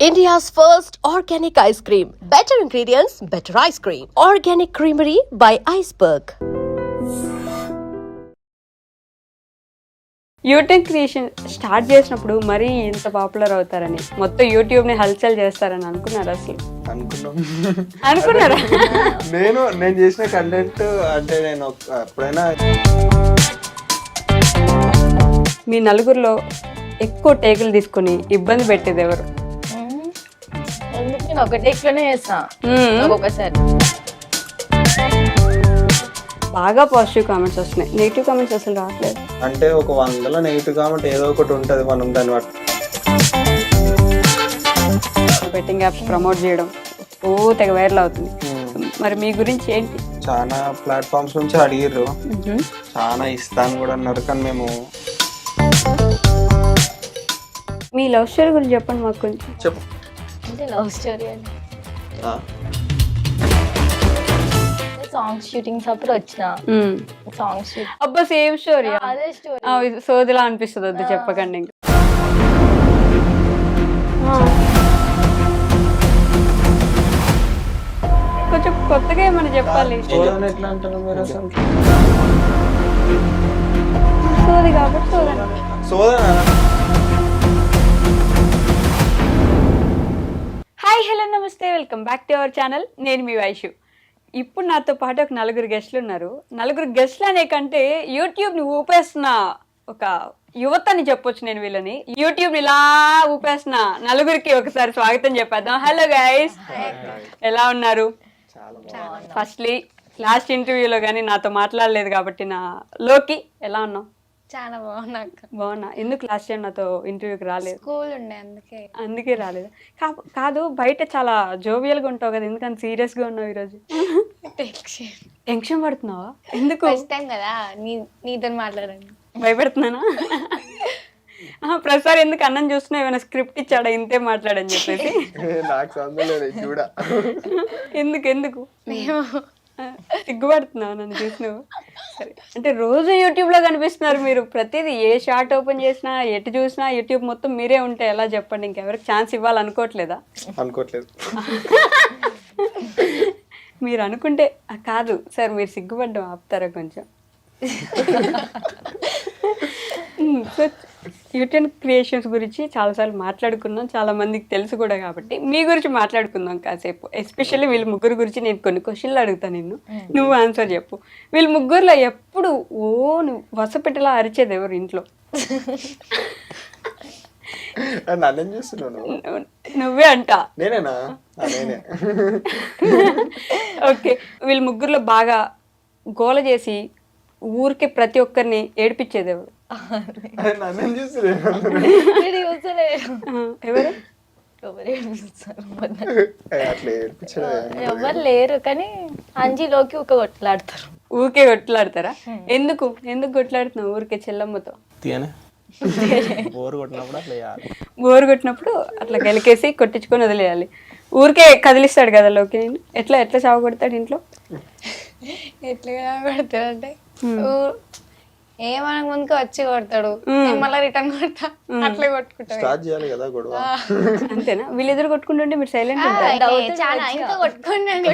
India's first organic ice cream. Better ingredients, better ice cream. Organic Creamery by Iceberg. YouTube creation start చేసినప్పుడు మరీ ఇంత popular అవుతారని, మొత్తం యూట్యూబ్ని హల్చల్ చేస్తారని అనుకున్నారు అసలు? అనుకున్నారా? నేను చేసిన కంటెంట్ అంటే నేను ఎప్పుడైనా మీ నలుగురిలో ఎక్కువ టేకులు తీసుకుని ఇబ్బంది పెట్టేది ఎవరు? నేను ఒక టేక్లోనే చేస్తా ఒక్కొక్కసారి. బాగా పాజిటివ్ కామెంట్స్ వస్తున్నాయి, నెగిటివ్ కామెంట్స్ అసలు రావట్లేదు. అంటే ఒక 100లో నెగిటివ్ కామెంట్ ఏదో ఒకటి ఉంటుంది, మనం దాన్ని బట్టి. బెట్టింగ్ యాప్స్ ప్రమోట్ చేయడం తెగ వైరల్ అవుతుంది. మరి మీ గురించి ఏంటి? చాలా ప్లాట్ఫామ్స్ నుంచి అడిగిర్రు, చాలా ఇస్తాను కూడా అన్నారు, కానీ మేము మీ లవ్ స్టోరీ గురించి చెప్పండి మాకు కొంచెం. చెప్పు. అంటే లవ్ స్టోరీ అని సాంగ్స్ షూటింగ్స్ అప్పుడు వచ్చిన సాంగ్స్ షూట్. అబ్బా సేమ్ స్టోరీ. అదే స్టోరీ. సోదిలా అనిపిస్తుంది, వద్దు చెప్పకండి. ఇంకా కొంచెం కొత్తగా ఏమన్నా చెప్పాలి. ఎట్లా అంటారు మీరు అసలు? సోది కాబట్టి సోదన. హాయ్, హలో, నమస్తే, welcome back to our channel. నేను మీ వైషు. ఇప్పుడు నాతో పాటు ఒక నలుగురు గెస్ట్లు ఉన్నారు. నలుగురు గెస్ట్లు అనే కంటే యూట్యూబ్ని ఊపేస్తున్న ఒక యువతని చెప్పొచ్చు నేను వీళ్ళని. యూట్యూబ్ని ఇలా ఊపేస్తున్న నలుగురికి ఒకసారి స్వాగతం చెప్పేద్దాం. హలో గైస్, ఎలా ఉన్నారు? ఫస్ట్లీ లాస్ట్ ఇంటర్వ్యూలో కానీ నాతో మాట్లాడలేదు కాబట్టి నా లోకి ఎలా ఉన్నావు? చాలా బాగున్నా. ఎందుకు లాస్ట్ టైం నాతో ఇంటర్వ్యూకి రాలేదు? స్కూల్ ఉండే, అందుకే రాలేదు. కాదు, బయట చాలా జోవియల్గా ఉంటావు కదా, ఎందుకని సీరియస్గా ఉన్నావు ఈరోజు? టెన్షన్ పడుతున్నావా? ఎందుకు? ఫస్ట్ టైం కదా నీతో మాట్లాడండి. భయపెడుతున్నానా? ప్రసాద్ ఎందుకు అన్నం చూస్తున్నా, ఏమైనా స్క్రిప్ట్ ఇచ్చాడా ఇంతే మాట్లాడని చెప్పేసి? ఎందుకు సిగ్గుపడుతున్నావు నన్ను చూసినావు? సరే, అంటే రోజు యూట్యూబ్లో కనిపిస్తున్నారు మీరు. ప్రతిదీ ఏ షార్ట్ ఓపెన్ చేసినా, ఎటు చూసినా యూట్యూబ్ మొత్తం మీరే ఉంటే ఎలా చెప్పండి? ఇంకెవరికి ఛాన్స్ ఇవ్వాలనుకోవట్లేదా? అనుకోవట్లేదు. మీరు అనుకుంటే కాదు సార్, మీరు సిగ్గుపడ్డం ఆపుతారా కొంచెం? యూట్యూబ్ క్రియేషన్స్ గురించి చాలాసార్లు మాట్లాడుకున్నాం, చాలా మందికి తెలుసు కూడా, కాబట్టి మీ గురించి మాట్లాడుకుందాం కాసేపు. ఎస్పెషల్లీ వీళ్ళ ముగ్గురు గురించి నేను కొన్ని క్వశ్చన్లు అడుగుతాను, నువ్వు ఆన్సర్ చెప్పు. వీళ్ళ ముగ్గురులో ఎప్పుడు నువ్వు వసపెట్టేలా అరిచేది ఎవరు ఇంట్లో? నన్ను చూస్తున్నాను. నువ్వే అంట. నేనేనా? ఓకే, వీళ్ళ ముగ్గురులో బాగా గోల చేసి ఊరికే ప్రతి ఒక్కరిని ఏడిపించేది ఎవరు? ఎవరు? ఎవరు లేరు, కానీ అంజీలోకి ఒక కొట్లాడతారు. ఊరికే కొట్లాడతారా? ఎందుకు కొట్లాడుతున్నావు ఊరికే చెల్లమ్మతో? బోరు కొట్టినప్పుడు అట్లా గెలికేసి కొట్టించుకొని వదిలేయాలి. ఊరికే కదిలిస్తాడు కదా లోకి. నేను ఎట్లా చావ కొడతాడు ఇంట్లో? ఎట్లా కొడతాడు అంటే ఏమనక ముందుకు వచ్చి కొడతాడు, మళ్ళీ రిటర్న్ కొడతా, అట్లా కొట్టుకుంటాడు. అంతేనా? వీళ్ళిద్దరు కొట్టుకుంటుంటే మీరు సైలెంట్ చాలా ఇంకా కొట్టుకున్నాను.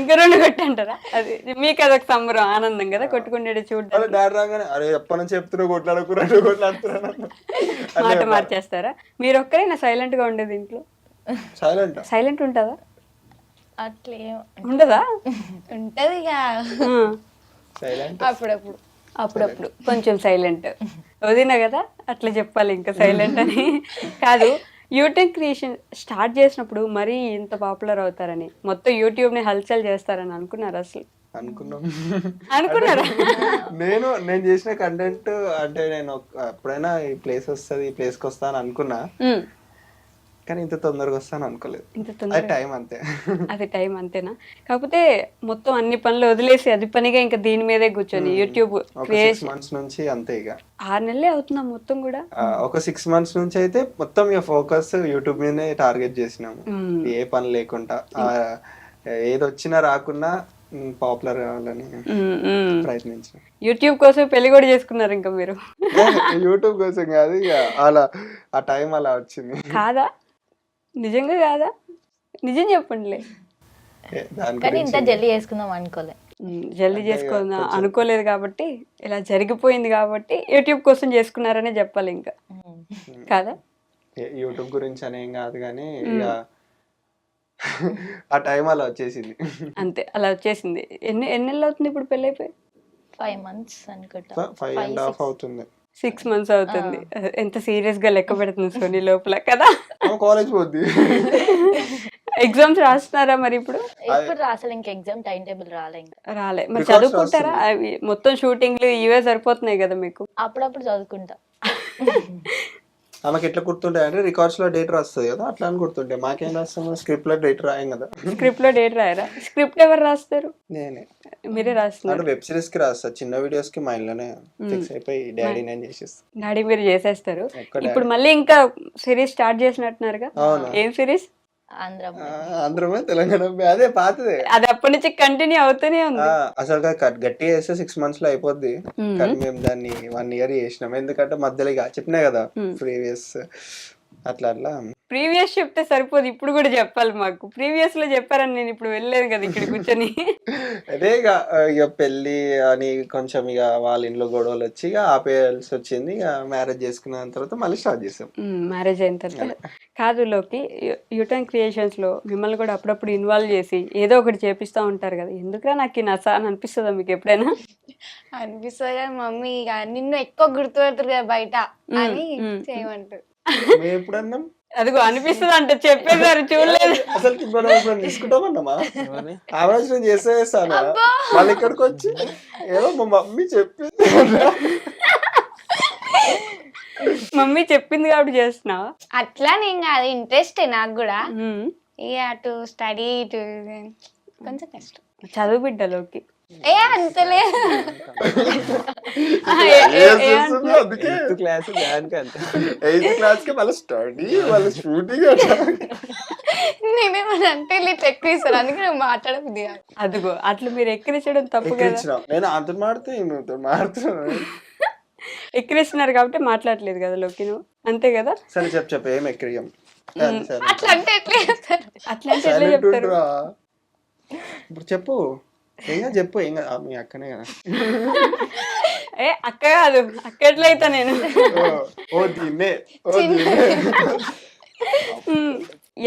ఇంకా రెండు కొట్టంటారా? అది మీకు అదొక సంబరం, ఆనందం కదా కొట్టుకుంటే చూడడం. మాట మార్చేస్తారా? మీరు ఒక్కరైనా సైలెంట్ గా ఉండేది ఇంట్లో? సైలెంట్ ఉంటుందా? అట్లే ఉండదా? ఉంటది అప్పుడప్పుడు కొంచెం సైలెంట్. వదినా కదా అట్లా చెప్పాలి, ఇంకా సైలెంట్ అని కాదు. యూట్యూబ్ క్రియేషన్ స్టార్ట్ చేసినప్పుడు మరీ ఇంత పాపులర్ అవుతారని, మొత్తం యూట్యూబ్ని హల్చల్ చేస్తారని అనుకున్నారు అసలు? అనుకున్నారా? నేను చేసిన కంటెంట్ అంటే నేను ఎప్పుడైనా ఈ ప్లేస్ వస్తుంది, ఈ ప్లేస్కి వస్తాను అనుకున్నా, కానీ ఇంత తొందరగా వస్తాను అనుకోలేదు. అది టైం అంతేనా? కాకపోతే మొత్తం అన్ని పనులు వదిలేసి అది పనిగా ఇంకా దీని మీదే కూర్చొని యూట్యూబ్ క్రియేషన్ మంత్స్ నుంచి అంతే. ఇక 6 నెలలే అవుతున్నా మొత్తం కూడా. ఒక 6 months నుంచి అయితే మొత్తం ఇక ఫోకస్ యూట్యూబ్ మీదనే టార్గెట్ చేసినాము, ఏ పని లేకుండా. ఏది వచ్చినా రాకున్నా పాపులర్ కావాలని ప్రయత్నించిన. యూట్యూబ్ కోసం పెళ్లి కూడా చేసుకున్నారు ఇంకా మీరు? యూట్యూబ్ కోసం కాదు, ఇక అలా ఆ టైం అలా వచ్చింది. కాదా? నిజంగా కాదా? నిజం చెప్పండిలే. దాని కానీ ఇంత గురించి జల్దీ చేసుకుందాం అనుకోలే. జల్దీ చేసుకుందా అనుకోలేదు కాబట్టి, ఇలా జరిగిపోయింది కాబట్టి యూట్యూబ్ కోసం చేసుకున్నారనే చెప్పాలి ఇంకా, కాదా? యూట్యూబ్ గురించి అనేం కాదు కానీ ఇక ఆ టైం అలా వచ్చేసింది. అంతే, అలా వచ్చేసింది. ఎన్ని నెలలు అవుతుంది ఇప్పుడు పెళ్ళి అయిపోయి? 5 months అనుకుంటా. 5.5 అవుతుంది. 6 months అవుతుంది. ఎంత సీరియస్ గా లెక్క పెడుతుంది సోనీ లోపల కదా. కాలేజ్ పోద్ది. ఎగ్జామ్స్ రాస్తున్నారా మరి ఇప్పుడు? ఇప్పుడు అసలు ఇంకా ఎగ్జామ్ టైం టేబుల్ రాలే, ఇంకా రాలే. మరి చదువుకుంటారా? అవి మొత్తం షూటింగ్లు ఇవే సరిపోతున్నాయి కదా మీకు. అప్పుడప్పుడు చదువుకుంటా. ఆమెకి ఎట్లా గుర్తుంటాయి అంటే రికార్డ్స్ లో డేట్ రాస్తుంది కదా, అట్లా అని గుర్తుంటాయి. మాకేం రాస్తాము, స్క్రిప్ట్ లో డేట్ రాయం కదా. స్క్రిప్ట్ లో డేట్ రాయరా? స్క్రిప్ట్ ఎవరు రాస్తారు? నేనే. మీరే రాస్తున్నారు? అంటే వెబ్ సిరీస్ కి రాస్తా, చిన్న వీడియోస్ కి మా ఇంట్లోనే ఫిక్స్ అయిపోయి డాడీ నేను చేసేస్తాను. డాడీ మీరు చేసేస్తారు. ఇప్పుడు మళ్ళీ ఇంకా సిరీస్ స్టార్ట్ చేసినట్టున్నారుగా? ఏం సిరీస్? ఆంధ్రమే తెలంగాణ అదే పాతదే, అది అప్పటి నుంచి కంటిన్యూ అవుతూనే ఉంది. అసలు గట్టిగా చేస్తే 6 months లో అయిపోద్ది. కానీ మేము దాన్ని 1 year చేసినాం. ఎందుకంటే మధ్యలో ఇక చెప్పినా కదా ప్రీవియస్ అట్లా అట్లా. ప్రీవియస్ చెప్తే సరిపోదు, ఇప్పుడు కూడా చెప్పాలి మాకు. ప్రీవియస్ లో చెప్పారని నేను ఇప్పుడు వెళ్ళలేదు కదా ఇక్కడ కూర్చొని. అదే ఇక పెళ్లి అని కొంచెం ఇక వాళ్ళ ఇంట్లో గొడవలు వచ్చి ఇక ఆపేయాల్సి వచ్చింది. ఇక మ్యారేజ్ చేసుకున్న తర్వాత మళ్ళీ స్టార్ట్ చేసాం. మ్యారేజ్ అయిన తర్వాత కాదు లోకి, యూటర్న్ క్రియేషన్స్ లో మిమ్మల్ని కూడా అప్పుడప్పుడు ఇన్వాల్వ్ చేసి ఏదో ఒకటి చేపిస్తూ ఉంటారు కదా. ఎందుకురా నాకు ఈ నస అని అనిపిస్తుందా మీకు ఎప్పుడైనా? అనిపిస్తుంది కానీ మమ్మీ ఇక నిన్ను ఎక్కువ గుర్తుపెడతారు కదా బయట అని చేయమంటారు. మేము ఎప్పుడన్నాం అదిగో అనిపిస్తుంది అంటే చెప్పేసారు, చూడలేదు. అసలు మనం తీసుకుంటామన్నామా? ఆలోచన చేసేస్తాను మళ్ళీ ఇక్కడికి వచ్చి ఏదో మా మమ్మీ చెప్పింది. మమ్మీ చెప్పింది కాబట్టి చేస్తున్నావా? అట్లా నేను కాదు, ఇంట్రెస్ట్ నాకు కూడా. ఇక అటు స్టడీ ఇటు కొంచెం కష్టం. చదువు బిడ్డలోకి అంతలే. క్లాస్ 8th class కి మళ్ళీ స్టడీ మళ్ళీ షూటింగ్. నేనేమన్నా అంటే ఇట్లా ఎక్కువ ఇస్తాను, అందుకే నువ్వు మాట్లాడబుద్ది కాదు. అదిగో అట్లా మీరు ఎక్కిరించడం తప్పు కదా. నేను అంత మాడుతున్నాను. ఎక్కిరిస్తున్నారు కాబట్టి మాట్లాడలేదు కదా లోకి నువ్వు, అంతే కదా. సరే చెప్పు ఏం ఎక్కిరియం. అట్లా అంటే ఎట్లా చేస్తారు? అట్లా అంటే ఎట్లా చెప్తారు? ఇప్పుడు చెప్పు, ఏం చెప్పు. ఏం మీ అక్కనే కదా. అక్క కాదు, అక్క ఎట్లయితా నేను.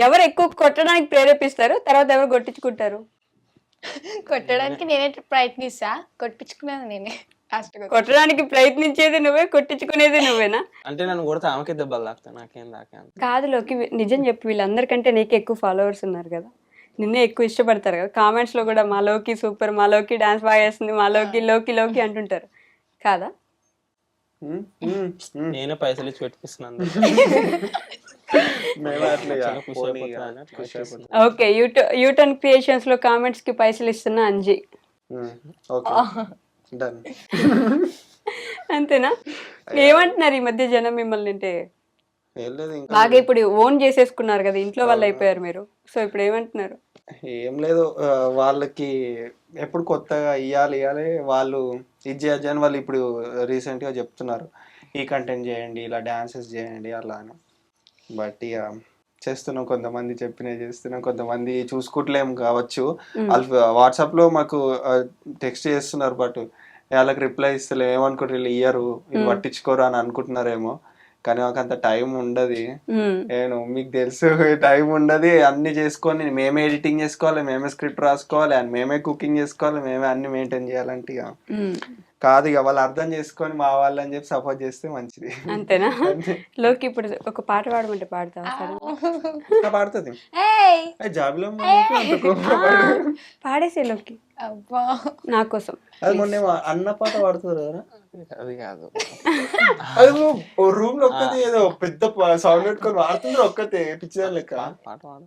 ఎవరు ఎక్కువ కొట్టడానికి ప్రేరేపిస్తారు, తర్వాత ఎవరు కొట్టించుకుంటారు? కొట్టడానికి నేనే ప్రయత్నిస్తా, కొట్టించుకునేది నేనే. కొట్టడానికి ప్రయత్నించేది నువ్వే, కొట్టించుకునేది నువ్వేనా? అంటే నన్ను కొడితే ఆమెకే దెబ్బలు తాకుతా, నాకేం తాకా. కాదు లోకి, నిజం చెప్పి వీళ్ళందరికంటే నీకు ఎక్కువ ఫాలోవర్స్ ఉన్నారు కదా, నిన్నే ఎక్కువ ఇష్టపడతారు కదా. కామెంట్స్ లో కూడా మా లోకి సూపర్, మా లోకి డాన్స్ బాగా చేస్తుంది, మా లోకి లోకి లోకి అంటుంటారు కాదా? నేనే పైసలు ఇచ్చి పెట్టిస్తున్నాను. ఓకే, యూటర్న్ క్రియేషన్స్ లో కామెంట్స్ కి పైసలు ఇస్తున్నా అంజీ. అంతేనా? ఏమంటున్నారు ఈ మధ్య జనం మిమ్మల్ని? అంటే బాగా ఇప్పుడు ఓన్ చేసేసుకున్నారు కదా, ఇంట్లో వాళ్ళు అయిపోయారు మీరు. సో ఇప్పుడు ఏమంటున్నారు? ఏం లేదు, వాళ్ళకి ఎప్పుడు కొత్తగా ఇవ్వాలి వాళ్ళు ఇది చేయొచ్చు అని వాళ్ళు ఇప్పుడు రీసెంట్ గా చెప్తున్నారు, ఈ కంటెంట్ చేయండి, ఇలా డాన్సెస్ చేయండి అలా అని. బట్ ఇక చేస్తున్నాం, కొంతమంది చెప్పినవి చేస్తున్నాం, కొంతమంది చూసుకుంటలేం కావచ్చు. వాళ్ళు వాట్సాప్ లో మాకు టెక్స్ట్ చేస్తున్నారు, బట్ వాళ్ళకి రిప్లై ఇస్తలేము. ఏమనుకుంటారు వీళ్ళు ఇయ్యరు, వీళ్ళు పట్టించుకోరు అని అనుకుంటున్నారేమో. కానీ మాకు అంత టైం ఉండదు. నేను మీకు తెలుసు, టైం ఉండదు. అన్ని చేసుకొని మేమే ఎడిటింగ్ చేసుకోవాలి, మేమే స్క్రిప్ట్ రాసుకోవాలి, అండ్ మేమే కుకింగ్ చేసుకోవాలి, మేమే అన్ని మెయింటైన్ చేయాలంటే ఇక కాదు. ఇక వాళ్ళు అర్థం చేసుకొని మా వాళ్ళు అని చెప్పి సపోర్ట్ చేస్తే మంచిది. అంతేనా? లోకి ఇప్పుడు ఒక పాట పాడమంటే పాడతావా? పాడుతుంది జాబిలో పాడేసే లోకి నా కోసం. అది మొన్న అన్న పాట పాడుతుంది కదా, అది కాదు. అది రూమ్ లో ఒక్కతే ఏదో పెద్ద సౌండ్ పెట్టుకొని వాడుతుంది ఒక్కతే పిచ్చిదాని లెక్క. పాట పాడు.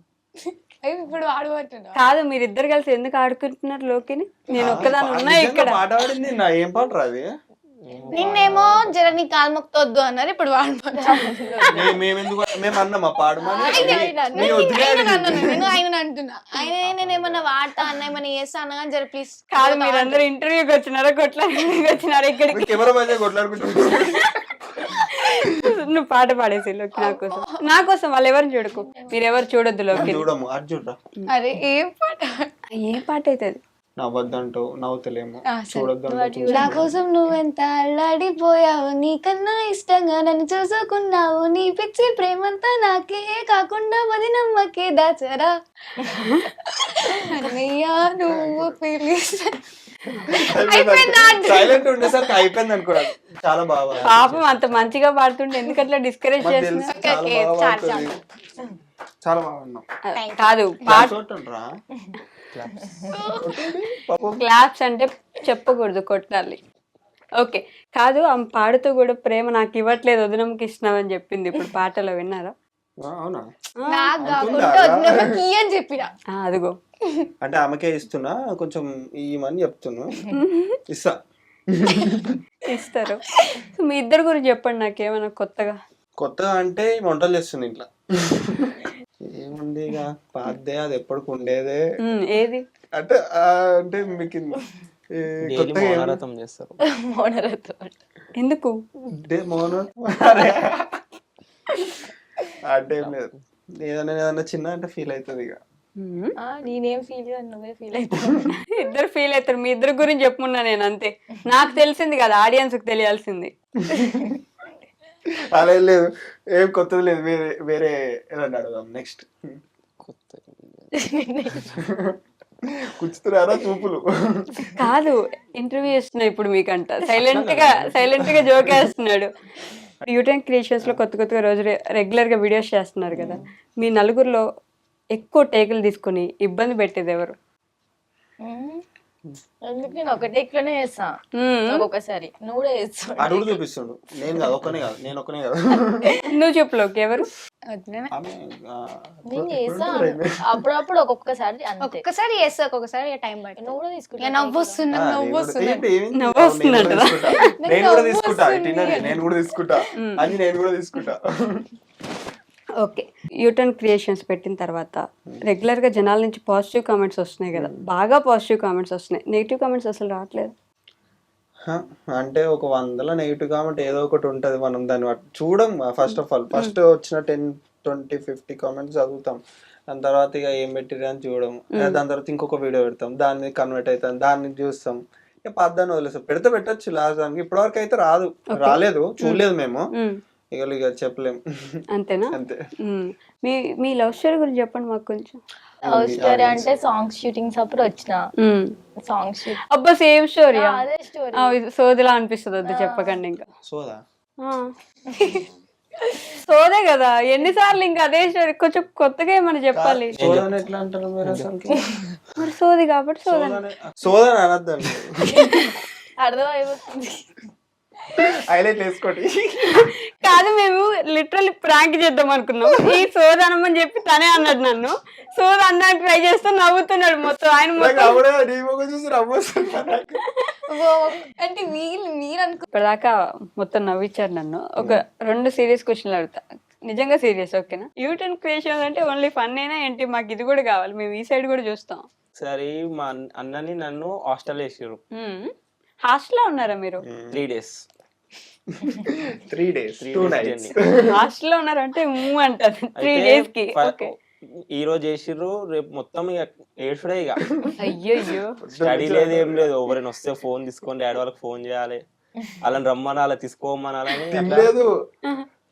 ఇప్పుడు ఆడబోతున్నా కాదు, మీరిద్దరు కలిసి ఎందుకు ఆడుకుంటున్నారు లోకిని? నేను ఒక్కదాని ఉన్నా ఇక్కడ. పాట పాడింది నా ఏం పాట రాది. నిన్నేమో జర నీ కాలు మొక్కొద్దు అన్నారు, ఇప్పుడు వాడు మేము అన్నామా పాడమని నీ వద్దులే అడిగింది. నేను ఆయన అంటున్నా, ఆయన నేను ఏమన్నా వాడతా అన్న ఏమన్నా చేస్తా అన్నా కానీ జర ప్లీజ్ కాదు మీరందరూ ఇంటర్వ్యూకి వచ్చినారా కొట్లాడికి వచ్చినారా ఇక్కడికి? కెమెరా మధ్య కొట్లాడుకుంటున్నాం. నువ్వు పాట పాడేసి లోకి నా కోసం వాళ్ళు ఎవరిని చూడకు, మీరెవరు చూడొద్దు లోకి. చూడము అర్జున్ అరే ఏం పాట, ఏ పాట అవుతుంది? నవ్వద్దంటూ నవ్వుతలేము, చూడొద్దు. నా కోసం నువ్వెంత అల్లాడిపోయావు, నీకన్నా ఇష్టంగా నన్ను చూసుకున్నావు, నీ పిచ్చి ప్రేమంతా నాకే కాకుండా వదినమ్మకే దాచరా అన్నయ్యా నువ్వు సైలెంట్ ఉండేసరికి అయిపోయింది అనుకోరాదు. చాలా బాగా పాపం అంత మంచిగా పాడుతుంటే ఎందుకు అట్లా డిస్కరేజ్ చేస్తున్నా? చాలా బాగున్నాం. కాదు క్లాప్స్ అంటే చెప్పకూడదు, కొట్టాలి. ఓకే కాదు, ఆమె పాడుతూ కూడా ప్రేమ నాకు ఇవ్వట్లేదు వదినమ్మకి ఇస్తున్నామని చెప్పింది. ఇప్పుడు పాటలో విన్నారా? అవునా? నాకు కాకుండా వదినమ్మకి అని చెప్పిన. అదిగో అంటే ఆమెకే ఇస్తున్నా, కొంచెం ఇవ్వమని చెప్తున్నా, ఇస్తా. ఇస్తారు. మీ ఇద్దరు గురించి చెప్పండి నాకేమైనా కొత్తగా. కొత్తగా అంటే వంటలు చేస్తుంది ఇంట్లో. ఏముంది ఇక పాదే, అది ఎప్పటికి ఉండేదే. ఏది అంటే అంటే మీకు మౌనరథం చేస్తారు. ఎందుకు మౌనం అంటే ఏం లేదు, ఏదైనా చిన్న అంటే ఫీల్ అవుతుంది. ఇక నేనేం ఫీల్ నువ్వే ఫీల్ అవుతావు. ఇద్దరు ఫీల్ అవుతారు. మీ ఇద్దరు గురించి చెప్పుకున్నా నేను, అంతే. నాకు తెలిసింది కదా, ఆడియన్స్ కి తెలియాల్సింది. అలా లేదు, ఏం కొత్తది లేదు. వేరే వేరే ఏదన్నా అడుగుదాం నెక్స్ట్. కూర్చుతున్నారా చూపులు? కాదు, ఇంటర్వ్యూ చేస్తున్నా ఇప్పుడు మీకంట. సైలెంట్ గా జోక్ వేస్తున్నాడు. యూట్యూబ్ క్రియేషన్స్ లో కొత్తగా రోజు రెగ్యులర్ గా వీడియోస్ చేస్తున్నారు కదా, మీ నలుగురిలో ఎక్కువ టేకులు తీసుకుని ఇబ్బంది పెట్టేది ఎవరు? ఎందుకు నేను ఒక టేక్ లోనే చేస్తా, ఒక్కొక్కసారి నువ్వు కూడా చేస్తావు. అడుగు చూపిస్తుండు. నేను కాదు, ఒక్కనే కాదు, నేను ఒక్కనే కాదు. నువ్వు చెప్పులోకి ఎవరు? నేను చేస్తా అప్పుడప్పుడు, ఒక్కొక్కసారి ఒక్కొక్కసారి చేస్తా, ఒక్కొక్కసారి టైం పడుతుంది. నువ్వు కూడా తీసుకుంటా. నవ్వు వస్తుంది నేను కూడా తీసుకుంటా అని నేను కూడా తీసుకుంటా. ఓకే, యూటర్న్ క్రియేషన్స్ పెట్టిన తర్వాత రెగ్యులర్ గా జనాల నుంచి పాజిటివ్ కామెంట్స్ వస్తున్నాయి కదా, బాగా పాజిటివ్ కామెంట్స్ వస్తున్నాయి, నెగిటివ్ కామెంట్స్ అసలు రావట్లేదు. అంటే ఒక 100 నెగిటివ్ కామెంట్ ఏదో ఒకటి ఉంటది, మనం దాన్ని చూడం. ఫస్ట్ ఆఫ్ ఆల్ ఫస్ట్ వచ్చిన 10, 20, 50 కామెంట్స్ చదువుతాం, దాని తర్వాత ఇక ఏం పెట్టిరు అని చూడము. దాని తర్వాత ఇంకొక వీడియో పెడతాం, దాన్ని కన్వర్ట్ అవుతాం, దాన్ని చూస్తాం, ఇక పద్దాన్ని వదిలేస్తాం. పెట్టచ్చు లాస్ట్ దానికి. ఇప్పటివరకు అయితే రాలేదు, చూడలేదు మేము, ఇక చెప్పలేము. అంతేనా? అంతే. మీ లవ్ స్టోరీ గురించి చెప్పండి మాకు కొంచెం. లవ్ స్టోరీ అంటే సాంగ్స్ షూటింగ్స్ అప్పుడు వచ్చిన సాంగ్స్ షూట్. అబ్బా సేమ్ స్టోరీ. అదే స్టోరీ. సోదిలా అనిపిస్తుంది, వద్దు చెప్పకండి. ఇంకా సోదా సోదే కదా, ఎన్నిసార్లు ఇంకా అదే స్టోరీ, కొంచెం కొత్తగా ఏమన్నా చెప్పాలి. సోదాని ఎట్లా అంటారు మీరు అసలు? మరి సోది కాబట్టి సోదాని అనద్దండి, అర్థం అయిపోతుంది. హైలైట్ వేసుకోండి. కాదు, మేము లిటరల్లీ ప్రాంక్ చేద్దాం అనుకున్నాం. ఈ సోదనమని చెప్పి తనే అన్నాడు నన్ను. సోద అన్నాక ట్రై చేస్తూ నవ్వుతున్నాడు మొత్తం. ఆయన అంటే మీరు అనుకో ఇప్పటిదాకా మొత్తం నవ్వించాడు నన్ను. ఒక 2 సీరియస్ క్వశ్చన్లు అడుగుతా, నిజంగా సీరియస్, ఓకేనా? యూట్యూబ్ క్రియేషన్ అంటే ఓన్లీ ఫన్ అయినా ఏంటి? మాకు ఇది కూడా కావాలి, మేము ఈ సైడ్ కూడా చూస్తాం. సరే, మా అన్నని నన్ను హాస్టల్ వేసారు. హాస్టల్లో ఉన్నారా మీరు? 3 days. 3 days 2 nights హాస్టల్లో ఉన్నారంటే అంటారు 3 days కి. ఈ రోజు చేసిర్రు, రేపు మొత్తం ఇక ఏడ్చుడే. ఇక అయ్యో, స్టడీ లేదు, ఏం లేదు. ఎవరైనా వస్తే ఫోన్ తీసుకొని డాడీ వాళ్ళకి ఫోన్ చేయాలి, వాళ్ళని రమ్మని, అలా తీసుకోమనాలని. లేదు,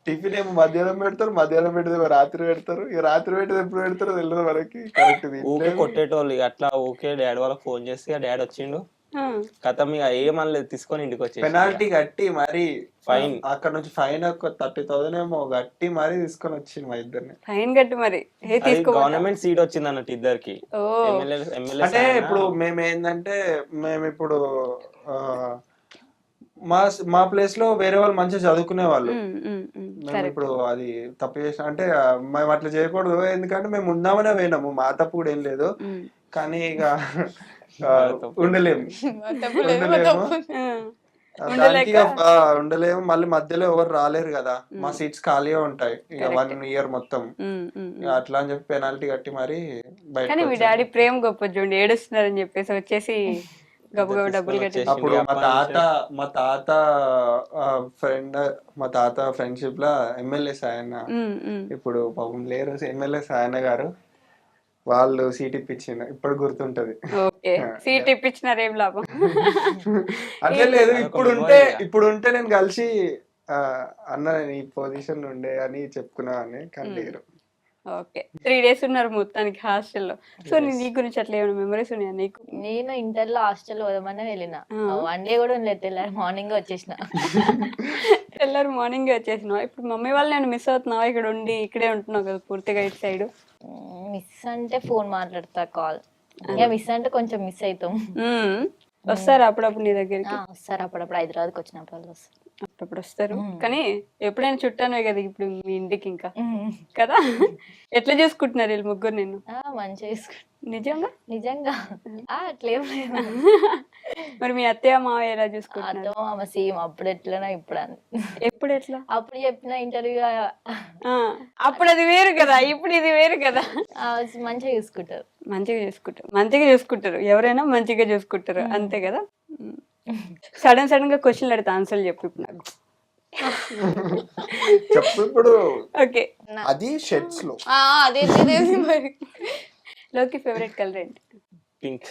టిఫిన్ ఏమో మధ్యాహ్నం పెడతారు, మధ్యాహ్నం పెడితే రాత్రి పెడతారు, ఇక రాత్రి పెట్టేది ఎప్పుడు పెడతారో తెలియదు మనకి. ఊకే కొట్టేటోళ్ళు. ఇక అట్లా ఓకే డాడీ వాళ్ళకి ఫోన్ చేస్తే డాడీ వచ్చిండు, కథ ఇక ఏమనలేదు, తీసుకొని ఇంటికి వచ్చి పెనాల్టీ కట్టి మరి ఫైన్, అక్కడ నుంచి ఫైన్ ఒక 30,000 ఏమో కట్టి మరి తీసుకొని వచ్చింది మా ఇద్దరిని. ఫైన్ కట్టి మరి గవర్నమెంట్ సీట్ వచ్చింది అన్నట్టు ఇద్దరికి. అంటే ఇప్పుడు మేము ఏంటంటే, మేము ఇప్పుడు మా ప్లేస్ లో వేరే వాళ్ళు మంచిగా చదువుకునే వాళ్ళు. మేము ఇప్పుడు అది తప్పు చేసిన అంటే మేము అట్లా చేయకూడదు, ఎందుకంటే మేము ఉందామనే పోయినాము, మా తప్పు కూడా ఏం లేదు. కానీ ఇక ఉండలేము. దానికి ఉండలేము. మళ్ళీ మధ్యలో ఎవరు రాలేరు కదా, మా సీట్స్ ఖాళీగా ఉంటాయి ఇక 1 year మొత్తం. ఇక అట్లా అని చెప్పి పెనాల్టీ కట్టి మరి కానీ మీ బయట డాడీ ప్రేమ గొప్ప చూడండి, ఏడుస్తున్నారని చెప్పేసి వచ్చేసి గబగబా డబ్బులు కట్టి అప్పుడు మా తాత ఫ్రెండ్షిప్ లా ఎమ్మెల్యే సాయన్న, ఇప్పుడు పాపం లేరు ఎమ్మెల్యే సాయన్న గారు, వాళ్ళు సీట్ ఇప్పించిండు, ఇప్పుడు గుర్తుంటది. ఓకే, సీట్ ఇప్పించినారు, ఏం లాభం. అట్లే లేదు, ఇప్పుడు ఉంటే నేను కలిసి అన్న నేను ఈ పొజిషన్ ఉండే అని చెప్పుకున్నా అని, కానీ లేరు. ఓకే, 3 days ఉన్నారు మొత్తానికి హాస్టల్లో. సో నీ గురించి అట్లా ఏమైనా మెమరీస్ ఉన్నాయా నీకు? నేను ఇంటర్లో హాస్టల్ పోదామని వెళ్ళిన, 1 day కూడా ఉండలేదు, తెల్లారి మార్నింగ్ వచ్చేసిన. తెల్లారు మార్నింగ్ వచ్చేసినావు. ఇప్పుడు మమ్మీ వాళ్ళు నేను మిస్ అవుతున్నావా? ఇక్కడ ఉండి ఇక్కడే ఉంటున్నావు కదా పూర్తిగా ఇటు సైడ్. మిస్ అంటే ఫోన్ మాట్లాడతా, కాల్. ఇక మిస్ అంటే కొంచెం మిస్ అవుతాం. వస్తారు అప్పుడప్పుడు నీ దగ్గరికి? వస్తారు అప్పుడప్పుడు, హైదరాబాద్కి వచ్చినప్పుడు వాళ్ళు వస్తారు. అప్పుడప్పుడు వస్తారు, కానీ ఎప్పుడైనా చుట్టాను కదా ఇప్పుడు మీ ఇంటికి ఇంకా కదా. ఎట్లా చూసుకుంటున్నారు వీళ్ళు ముగ్గురు నిన్ను? మంచిగా చూసుకుంటారు. నిజంగా నిజంగా అట్లేం లేదు. మరి మీ అత్తయ్య మావయ్య ఎలా చూసుకుంటున్నారు? అతో మామ సేమ్, అప్పుడు ఎట్లనా ఇప్పుడు ఎప్పుడు ఎట్లా? అప్పుడు చెప్పిన ఇంటర్వ్యూ అప్పుడు అది వేరు కదా, ఇప్పుడు ఇది వేరు కదా. మంచిగా చూసుకుంటారు. మంచిగా చూసుకుంటారు, ఎవరైనా మంచిగా చూసుకుంటారు, అంతే కదా. సడన్ గా క్వశ్చన్లు అడితే ఆన్సర్లు చెప్పు ఇప్పుడు నాకు. చెప్పు ఇప్పుడు. ఓకే, అది షర్ట్స్ లో అదే మరి. లోకి ఫేవరెట్ కలర్ ఏంటి? పింక్.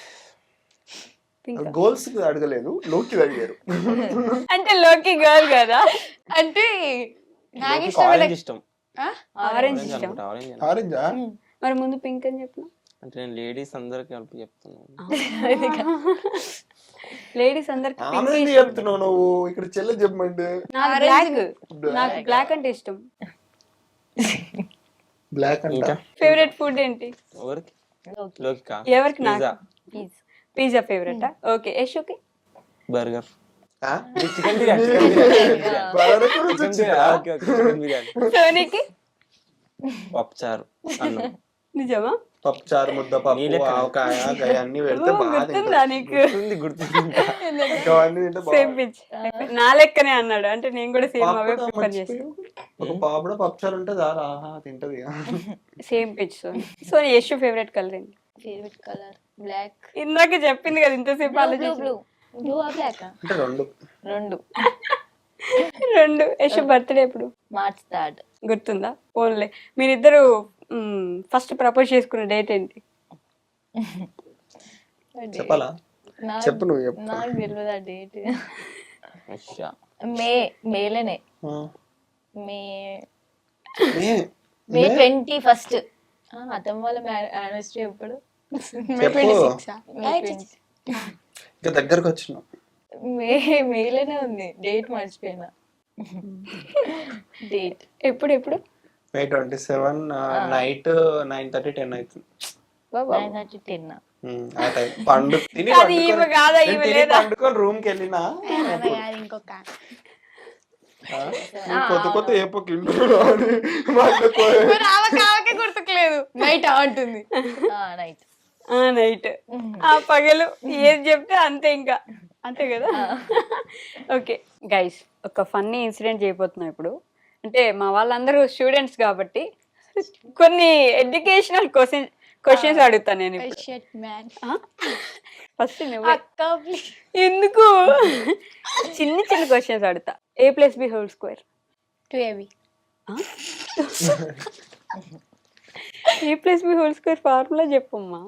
గోల్స్ అడగలేదు, లోకి అడిగారు. అంటే లోకి గర్ల్ కదా, అంటే నాకు ఆరెంజ్ ఇష్టం. ఆరెంజ్ ఇష్టం. ఆరెంజా? మరి ముందు పింక్ అని చెప్పిన. అంటే నేను లేడీస్ అందరికి కలిపి చెప్తున్నాను. లేడీస్ అందరికి ఆమె చెప్తున్నావు నువ్వు, ఇక్కడ చెల్లె చెప్పమంటే. నాకు బ్లాక్ అంటే ఇష్టం. బ్లాక్ అంటే ఫేవరెట్ ఫుడ్ ఏంటి? ఎవరికి? లోకికా? ఎవరికి? నాకు పిజ్జా ఫేవరెట్. ఓకే, యశుకి? బర్గర్. చికెన్ సోనీకి? పప్పుచారు, అన్నం. నిజమా? పప్పుచారు, ముద్ద పప్పు, ఆవకాయ, అన్ని పెడితే గుర్తుందా నీకు? బాగా. సేమ్ పిచ్, నా లెక్కనే అన్నాడు. అంటే నేను కూడా సేమ్ అవే ప్రిఫర్ చేస్తాను. ఒక పాపడ పప్పుచారు ఉంటది, తింటది. Same pitch. So Yashu favourite colour ఏంటి? Favourite colour black. ఇందాక చెప్పింది కదా, ఇంతసేపు బ్లూ. బ్లూ బ్లాక్ అంటే రెండు. యశు బర్త్డే ఎప్పుడు? March 3rd. గుర్తుందా? ఓన్లీ మీరిద్దరు ఫస్ట్ ప్రపోజ్ చేసుకున్న డేట్ ఏంటి? చెప్పాలా? చెప్పు నువ్వు చెప్పు. నాకు తెలియదు ఆ డేట్. మేలేనే. మే 21st. అతను వాళ్ళ యానివర్సరీ ఎప్పుడు? ఇంకా దగ్గరకు వచ్చినావు. మేలేనే ఉంది, డేట్ మర్చిపోయినా. డేట్ ఎప్పుడు? May 27 నైట్ 9:30, 10 అవుతుంది. 9:30, 10. ఆ టైం పండు తిని పండుకొని రూమ్ కి వెళ్ళినా ఇంకొక కొత్త ఏపోకి గుర్తుకులేదు. నైట్ అంటుంది. నైట్ ఆ పగలు ఏది చెప్తే అంతే, ఇంకా అంతే కదా. ఓకే గైస్, ఒక ఫన్నీ ఇన్సిడెంట్ చేయబోతున్నాం ఇప్పుడు. అంటే మా వాళ్ళందరూ స్టూడెంట్స్ కాబట్టి కొన్ని ఎడ్యుకేషనల్ క్వశ్చన్స్ అడుగుతాను నేను. ఫస్ట్ ఎందుకు చిన్న క్వశ్చన్స్ అడుగుతా. A+B² 2AB. A+B² ఫార్ములా చెప్పమ్మా.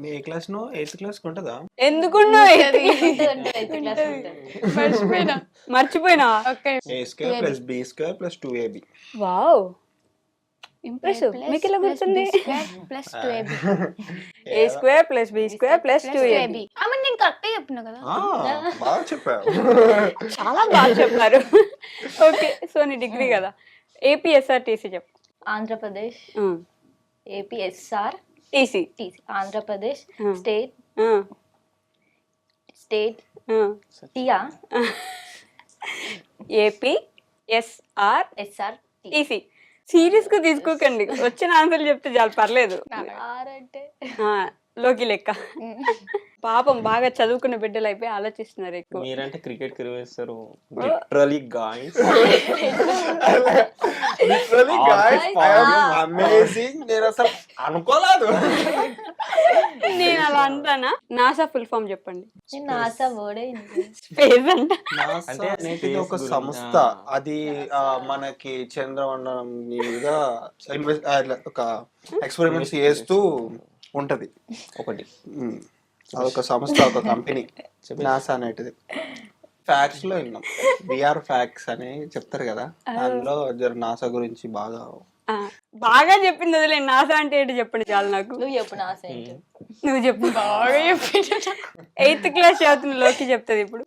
ఏ క్లాస్ నో 8th క్లాస్ ఉంటదా? ఎందుకున్నా మర్చిపోయినా. A² + B² + 2AB. Wow, impressive. మీకు ఎలా గుర్తుంది? A+2AB. A² + B² + 2AB. నేను కరెక్ట్ చెప్పినా కదా. బాగా చెప్పావు, చాలా బాగా చెప్పారు. ఓకే, సో నీ డిగ్రీ కదా. APSRTC చెప్పు. Andhra Pradesh. APSR TC. Andhra Pradesh state టియా. APSR TC. సీరియస్ గా తీసుకోకండి, వచ్చిన ఆన్సర్లు చెప్తే చాలు, పర్లేదు. లోకి లెక్క. పాపం బాగా చదువుకున్న బిడ్డలు అయిపోయి ఆలోచిస్తున్నారు ఎక్కువ. మీరంటే క్రికెట్ కి వేస్తారు లిటరలీ గాయ్స్. అమేజింగ్. నేను అసలు అనుకోలేదు. నేను అలా అంటానా? నాసా ఫుల్ ఫామ్ చెప్పండి. నాసా వర్డే స్పేస్ అంట. అంటే అనేది ఒక సంస్థ, అది మనకి చంద్రమండలం మీద ఒక ఎక్స్పెరిమెంట్స్ చేస్తూ ఉంటది ఒకటి. అదొక సంస్థ, ఒక కంపెనీ నాసా అనేటిది. ఫ్యాక్ట్స్ లో విన్నాం, విఆర్ ఫ్యాక్ట్స్ అని చెప్తారు కదా, అందులో నాసా గురించి బాగా చెప్పింది వదిలే. నాసా అంటే ఏంటి చెప్పండి చాలు నాకు. నువ్వు చెప్పు నాసా ఏంటి. నువ్వు చెప్పు. బాగా చెప్పి 8th క్లాస్ చదువుతున్న లోకి చెప్తుంది ఇప్పుడు.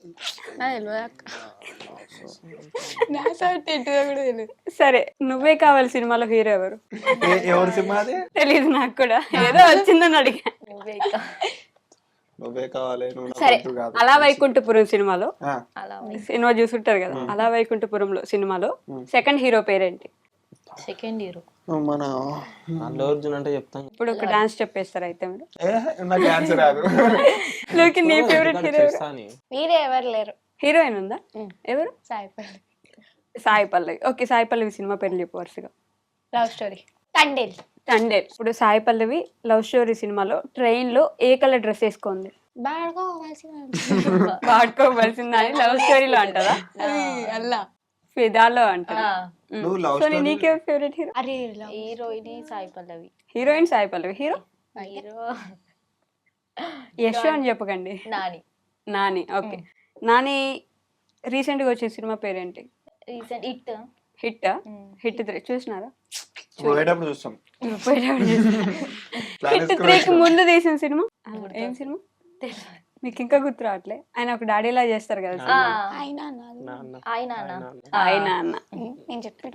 సరే, నువ్వే కావాలి సినిమాలో హీరో ఎవరు? ఎవరు సినిమా అది తెలీదు నాకు కూడా, ఏదో వచ్చిందని అడిగా. నువ్వే కావాలి. సరే, అలా వైకుంఠపురం సినిమాలో అలా సినిమా చూసుంటారు కదా, అలా వైకుంఠపురంలో సినిమాలో సెకండ్ హీరో పేరేంటి? సెకండ్ హీరో మన అల్లు అర్జున్ అంటే చెప్తాను. ఇప్పుడు ఒక డాన్స్ చెప్పేస్తారు అయితే మీరు. నాకు ఆన్సర్ రాదు. లోకి నీ ఫేవరెట్ హీరో? మీరే ఎవరు లేరు. హీరోయిన్ ఉందా? ఎవరు? సాయి పల్లవి. ఓకే, సాయి పల్లవి సినిమా పేర్లు చెప్పు వరుసగా. Love story, Thandel. ఇప్పుడు సాయి పల్లవి లవ్ స్టోరీ సినిమాలో ట్రైన్ లో ఏ కలర్ డ్రెస్ వేసుకుంది? వాడుకోవలసిందని లవ్ స్టోరీలో అంటారా? అల్లా ఫిదాలో అంటారా? నువ్వు లవ్ సో నీకే ఫేవరెట్ హీరో? అరే heroine Sai Pallavi. Heroine Sai Pallavi, hero hero Yash అని చెప్పకండి. నాని. ఓకే, నాని రీసెంట్ గా వచ్చిన సినిమా పేరేంటి? రీసెంట్ హిట్ 3 చూసినారా? పోయేటప్పుడు చూస్తాం. హిట్ 3కి ముందు తీసిన సినిమా ఏం సినిమా మీకు ఇంకా గుర్తు రావట్లే? ఆయన ఒక డాడీలా చేస్తారు కదా. ఆయన అన్న నేను చెప్పిన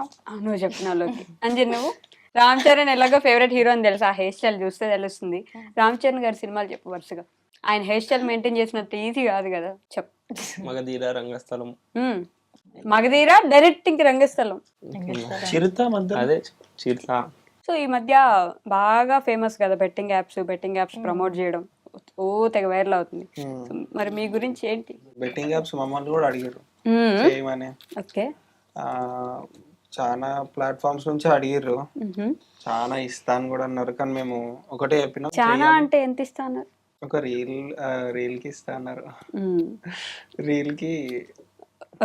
నువ్వు చెప్పినలోకి అంజన్. నువ్వు రామ్ చరణ్ ఎలాగో ఫేవరెట్ హీరో అని తెలుసు, ఆ హెయిర్ స్టైల్ చూస్తే తెలుస్తుంది. రామ్ చరణ్ గారి సినిమాలు చెప్పు వరుసగా. ఆయన హెయిర్ స్టైల్ మెయింటైన్ చేసినట్టు ఈజీ కాదు కదా, చెప్పు. మగధీర, రంగస్థలం. మగధీర డైరెక్ట్ ఇంక రంగస్థలం, చిరుత మధ్య అదే చిరుత. సో ఈ మధ్య బాగా ఫేమస్ కదా బెట్టింగ్ యాప్స్ ప్రమోట్ చేయడం, తెగ వైరల్ అవుతుంది. మరి మీ గురించి ఏంటి? బెట్టింగ్ యాప్స్ మమ్మల్ని కూడా అడిగారు చేయమని. ఓకే, చాలా ప్లాట్ఫామ్స్ నుంచి అడిగారు, చాలా ఇస్తాను కూడా అన్నారు. కానీ మేము ఒకటే చెప్పినాం, చాలా అంటే ఎంత ఇస్తా అన్నారు? ఒక రీల్ కి ఇస్తా అన్నారు. రీల్ కి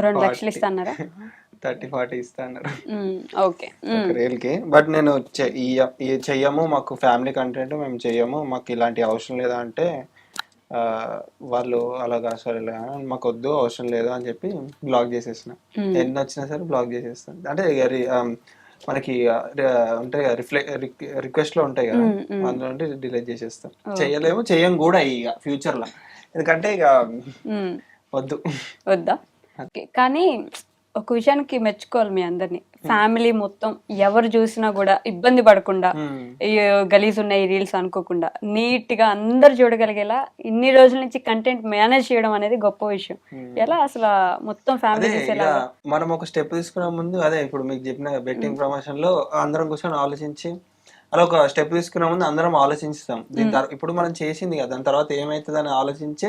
2 లక్షలు ఇస్తా అన్నారా? 30-40 ఇస్తా అన్నారు. ఓకే, రీల్ కి. బట్ నేను చెయ్యము, మాకు ఫ్యామిలీ కంటెంట్ మేము చెయ్యము, మాకు ఇలాంటి అవసరం లేదా అంటే వాళ్ళు అలాగా సరే మాకు వద్దు అవసరం లేదు అని చెప్పి బ్లాక్ చేసేసిన. ఎన్ని వచ్చినా సరే బ్లాక్ చేసేస్తాను. అంటే మనకి ఉంటాయి రిక్వెస్ట్ లో ఉంటాయి కదా, అందులో డిలీట్ చేసేస్తాం. చెయ్యం కూడా ఇక ఫ్యూచర్ లో, ఎందుకంటే ఇక వద్దా. కానీ ఒక విషయానికి మెచ్చుకోవాలి మీ అందరినీ, ఫ్యామిలీ మొత్తం ఎవరు చూసినా కూడా ఇబ్బంది పడకుండా, గలీజ్ ఉన్నాయి రీల్స్ అనుకోకుండా నీట్ గా అందరు చూడగలిగేలా ఇన్ని రోజుల నుంచి కంటెంట్ మేనేజ్ చేయడం అనేది గొప్ప విషయం. ఎలా అసలు మొత్తం ఫ్యామిలీ చూసేలా? మనం ఒక స్టెప్ తీసుకునే ముందు, అదే ఇప్పుడు మీకు చెప్పిన బెట్టింగ్ ప్రమోషన్ లో అందరం కూర్చొని ఆలోచించి, అలా ఒక స్టెప్ తీసుకునే ముందు అందరం ఆలోచిస్తాం. ఇప్పుడు మనం చేసింది కదా, దాని తర్వాత ఏమైతుంది అని ఆలోచించి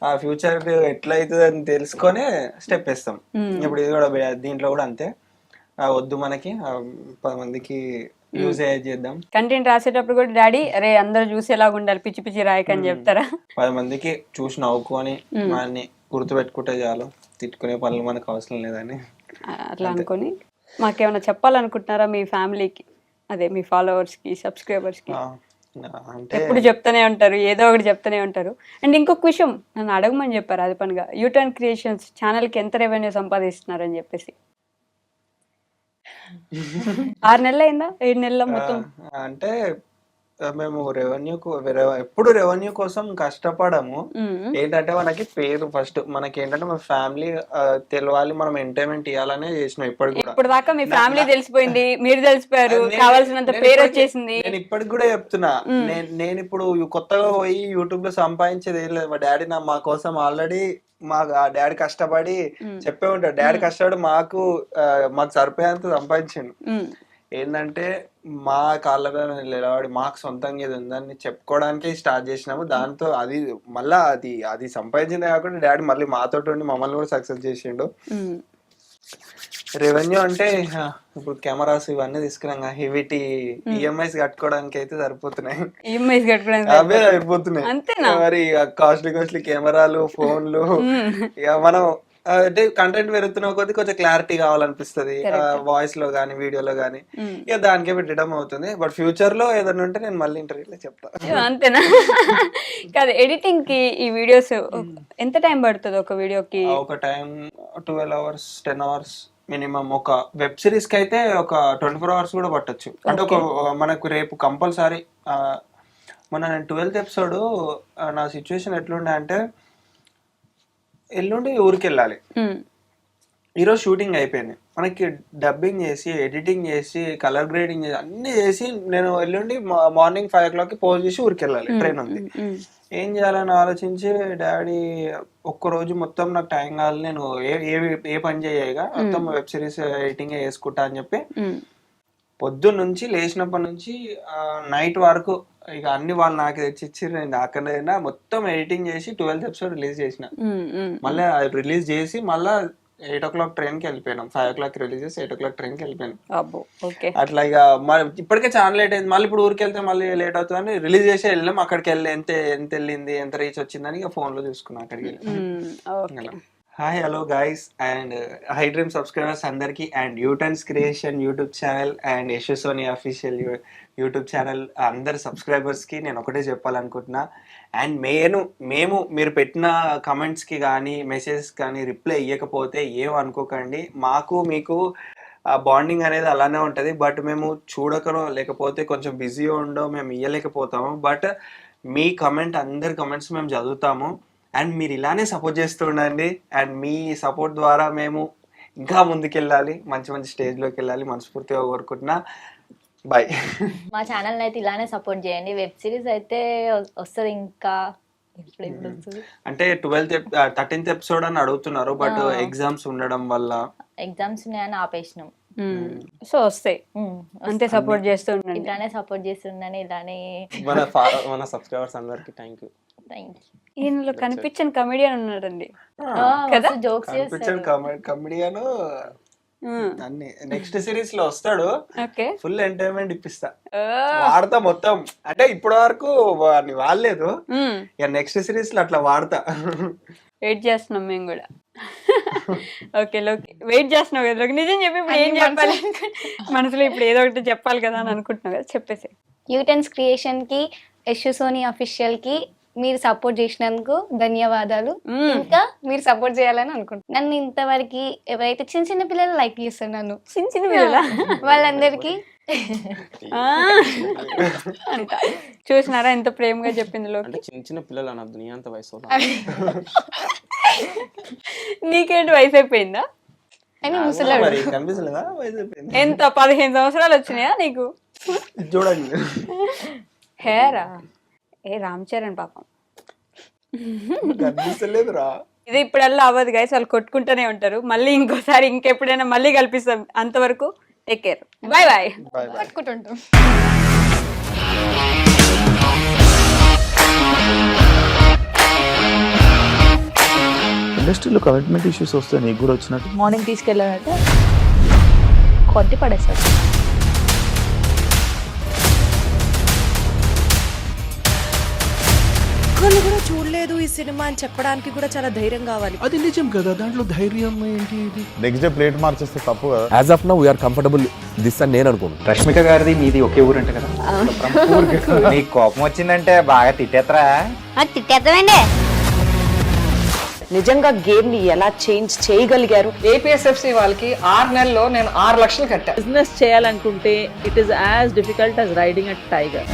ఆ ఫ్యూచర్ ఎట్లా అవుతుంది అని తెలుసుకొని స్టెప్ వేస్తాం. ఇప్పుడు ఇది కూడా దీంట్లో కూడా అంతే, వద్దు మనకి 10 మందికి యూజ్ అయ్యేది చేద్దాం. కంటెంట్ రాసేటప్పుడు కూడా డాడీ అరే అందరు చూసేలాగా ఉండాలి, పిచ్చి పిచ్చి రాయకని చెప్తారా? 10 మందికి చూసి నవ్వుకొని మనని గుర్తుపెట్టుకుంటే చాలు, తిట్టుకునే పనులు మనకు అవసరం లేదని అట్లా అనుకొని. మాకేమైనా చెప్పాలనుకుంటున్నారా మీ ఫ్యామిలీకి, అదే మీ ఫాలోవర్స్ కి, సబ్స్క్రైబర్స్ కి? ఎప్పుడు చెప్తానే ఉంటారు, ఏదో ఒకటి చెప్తానే ఉంటారు. అండ్ ఇంకొక విషయం నన్ను అడగమని చెప్పారు అది పనిగా, యూటర్న్ క్రియేషన్స్ ఛానల్ కి ఎంత రెవెన్యూ సంపాదిస్తున్నారు అని చెప్పేసి. 6 నెలలు అయిందా, 7 నెలల మొత్తం? అంటే మేము ఎప్పుడు రెవెన్యూ కోసం కష్టపడము. ఏంటంటే మనకి పేరు ఫస్ట్, మనకి ఏంటంటే మన ఫ్యామిలీ తెలవాలి, మనం ఎంటర్టైన్మెంట్ ఇవ్వాలనే చేసినాం. ఇప్పుడు దాకా మీ ఫ్యామిలీ తెలిసిపోయింది, మీరు తెలిసిపోయారు, కావాల్సినంత పేరు వచ్చేసింది. నేను ఇప్పటికి కూడా చెప్తున్నా, నేను ఇప్పుడు కొత్తగా పోయి యూట్యూబ్ లో సంపాదించేది ఏం లేదు. మా డాడీ మా కోసం ఆల్రెడీ డాడీ కష్టపడి చెప్పే ఉంటాడు, డాడీ కష్టపడి మాకు సరిపోయేంత సంపాదించిండు. ఏంటంటే మా కాళ్ళ మీద నిలబడి మాకు సొంతంగా ఇది ఉందని చెప్పుకోవడానికి స్టార్ట్ చేసినాము. దాంతో అది మళ్ళా అది సంపాదించిందే కాకుండా డాడీ మళ్ళీ మాతో ఉండి మమ్మల్ని కూడా సక్సెస్ చేసిండు. రెవెన్యూ అంటే ఇప్పుడు కెమెరాస్ ఇవన్నీ తీసుకున్నాం, హెవీటీ ఈఎంఐస్ కట్టుకోవడానికి అయితే సరిపోతున్నాయి. ఈఎంఐస్ కట్టుకోవడానికి అవే సరిపోతున్నాయి. అంతేనా? మరి కాస్ట్లీ కెమెరాలు, ఫోన్లు, ఇక మనం అంటే కంటెంట్ పెరుగుతున్న కొద్ది కొంచెం క్లారిటీ కావాలనిపిస్తుంది వాయిస్ లో గానీ వీడియోలో గానీ, ఇక దానికే పెట్టడం అవుతుంది. బట్ ఫ్యూచర్ లో ఏదైనా ఉంటే నేను మళ్ళీ ఇంటర్వ్యూలో చెప్తా. అంతేనా? కాదు, ఎడిటింగ్ కి ఈ వీడియోస్ ఎంత టైం పడుతుంది ఒక వీడియోకి? ఒక టైం 12 hours 10 hours మినిమం. ఒక వెబ్ సిరీస్ కి అయితే ఒక 24 hours కూడా పట్టొచ్చు. అంటే ఒక మనకు రేపు కంపల్సరీ మొన్న నేను 12th episode నా సిచ్యువేషన్ ఎట్లుండే అంటే ఎల్లుండి ఊరికి వెళ్ళాలి, ఈరోజు షూటింగ్ అయిపోయింది, మనకి డబ్బింగ్ చేసి ఎడిటింగ్ చేసి కలర్ గ్రేడింగ్ చేసి అన్ని చేసి నేను ఎల్లుండి మార్నింగ్ 5 o'clock పోస్ట్ చేసి ఊరికి వెళ్ళాలి, ట్రైన్ ఉంది. ఏం చేయాలని ఆలోచించి డాడీ ఒక్కరోజు మొత్తం నాకు టైం కావాలి, నేను ఏ పని చేయగా మొత్తం వెబ్ సిరీస్ ఎడిటింగ్ చేసుకుంటా అని చెప్పి పొద్దున్న నుంచి లేచినప్పటి నుంచి నైట్ వరకు ఇక అన్ని వాళ్ళు నాకు తెచ్చిచ్చి నేను అక్కడైనా మొత్తం ఎడిటింగ్ చేసి 12th episode రిలీజ్ చేసిన. మళ్ళీ రిలీజ్ చేసి మళ్ళీ 8 o'clock ట్రైన్ కి వెళ్ళిపోయినాం. 5 o'clock రిలీజ్ చేసి 8 o'clock ట్రైన్ కి వెళ్ళిపోయాను. అట్లా ఇక ఇప్పటికే చాలా లేట్ అయింది. మళ్ళీ ఇప్పుడు ఊరికి వెళ్తే మళ్ళీ లేట్ అవుతుందని రిలీజ్ చేసి వెళ్ళాం. అక్కడికి వెళ్ళి ఎంత వెళ్ళింది, ఎంత రీచ్ వచ్చిందని ఇక ఫోన్ లో చూసుకున్నాం అక్కడికి వెళ్ళి. Hi hello guys and hi dream subscribers అందరికి and U turns creation YouTube channel and Yashu Soni official YouTube channel అందరి సబ్స్క్రైబర్స్ కి నేను ఒకటే చెప్పాలనుకుంటున్నా. అండ్ మేము మీరు పెట్టిన కమెంట్స్ కి కానీ మెసేజెస్ కానీ రిప్లై ఇవ్వకపోతే ఏం అనుకోకండి, మాకు మీకు బాండింగ్ అనేది అలానే ఉంటుంది. బట్ మేము చూడకనో లేకపోతే కొంచెం బిజీగా ఉండో మేము ఇవ్వలేకపోతాము. బట్ మీ కమెంట్ అందరి కమెంట్స్ మేము చదువుతాము అండ్ మీరు ఇలానే సపోర్ట్ చేస్తూ ఉండండి. అండ్ మీ సపోర్ట్ ద్వారా మేము ఇంకా ముందుకెళ్ళాలి, మంచి స్టేజ్లోకి వెళ్ళాలి మనస్ఫూర్తిగా కోరుకుంటున్నా. బాయ్. మా ఛానల్ అయితే ఇలానే సపోర్ట్ చేయండి. వెబ్ సిరీస్ అయితే వస్తుంది ఇంకా అంటే 13th episode అని అడుగుతున్నారు, బట్ ఎగ్జామ్స్ ఉండడం వల్ల ఎగ్జామ్స్ ఉన్నాయని ఆపేసినాం. సో వస్తాయి, అంతే సపోర్ట్ చేస్తూ ఉండండి. ఇలానే సపోర్ట్ చేస్తుండని ఇలానే మన సబ్స్క్రైబర్స్ అందరికి థ్యాంక్ యూ. ఈయనలో కనిపించని కమెడియన్ ఉన్నాడండి, జోక్స్ కమెడియన్ అన్ని నెక్స్ట్ సిరీస్ లో వస్తాడు. ఫుల్ ఎంటర్టైన్మెంట్ ఇప్పిస్తా, వాడతా మొత్తం. అంటే ఇప్పటి వరకు వాడలేదు, ఇక నెక్స్ట్ సిరీస్ లో అట్లా వాడతా. వెయిట్ చేస్తున్నాం మేము కూడా. ఓకే లోకి వెయిట్ చేస్తున్నావు కదా, నిజం చెప్పి ఇప్పుడు ఏం చెప్పాలి మనసులో, ఇప్పుడు ఏదో ఒకటి చెప్పాలి కదా అని అనుకుంటున్నావు కదా, చెప్పేసి. యూటెన్స్ క్రియేషన్ కి యశు సోని అఫీషియల్ కి మీరు సపోర్ట్ చేసినందుకు ధన్యవాదాలు. ఇంకా మీరు సపోర్ట్ చేయాలని అనుకుంటున్నాను. నన్ను ఇంతవరకు ఎవరైతే చిన్న పిల్లలు లైక్ చేస్తారు, నన్ను చిన్న పిల్లల వాళ్ళందరికీ అంట చూసినారా ఎంత ప్రేమగా చెప్పింది లోకి. చిన్న పిల్లలు అనద్దు, నీ అంత వయసు. నీకేంటి వయసు అయిపోయిందా? ఎంత 15 సంవత్సరాలు వచ్చినాయా నీకు? చూడండి హేరా ఏ రామ్ చరణ్ పాపం ఇది ఇప్పుడల్లా అవ్వదు గైస్, వాళ్ళు కొట్టుకుంటూనే ఉంటారు. మళ్ళీ ఇంకోసారి ఇంకెప్పుడైనా మళ్ళీ కల్పిస్తాం. అంతవరకు టేక్ కేర్, బాయ్ బాయ్. పట్టుకుంటుంటాం. ఇండస్ట్రీలో కమిట్మెంట్ ఇష్యూస్ వస్తే నీకు కూడా వచ్చినట్టు మార్నింగ్ తీసుకెళ్ళాలంటే కొట్టి పడేస్తారు. ఒక్కళ్ళు కూడా చూడలేదు ఈ సినిమా అని చెప్పడానికి కూడా చాలా ధైర్యం కావాలి. అది నిజం కదా, దాంట్లో ధైర్యం ఏంటి? నెక్స్ట్ డే ప్లేట్ మార్చేస్తే తప్పు కదా. As of now we are comfortable this అని నేను అనుకుంటున్నాను. రష్మిక గారిది మీది ఒకే ఊరు అంటే కదా, నీకు కోపం వచ్చిందంటే బాగా తిట్టేత్తరా? తిట్టేద్దామండి. నిజంగా గేమ్ ని ఎలా చేంజ్ చేయగలిగారు? ఏపీఎస్ఎఫ్సి వాళ్ళకి 6 నెలల్లో నేను 6 లక్షలు కట్టా. బిజినెస్ చేయాలనుకుంటే it is as difficult as riding a tiger.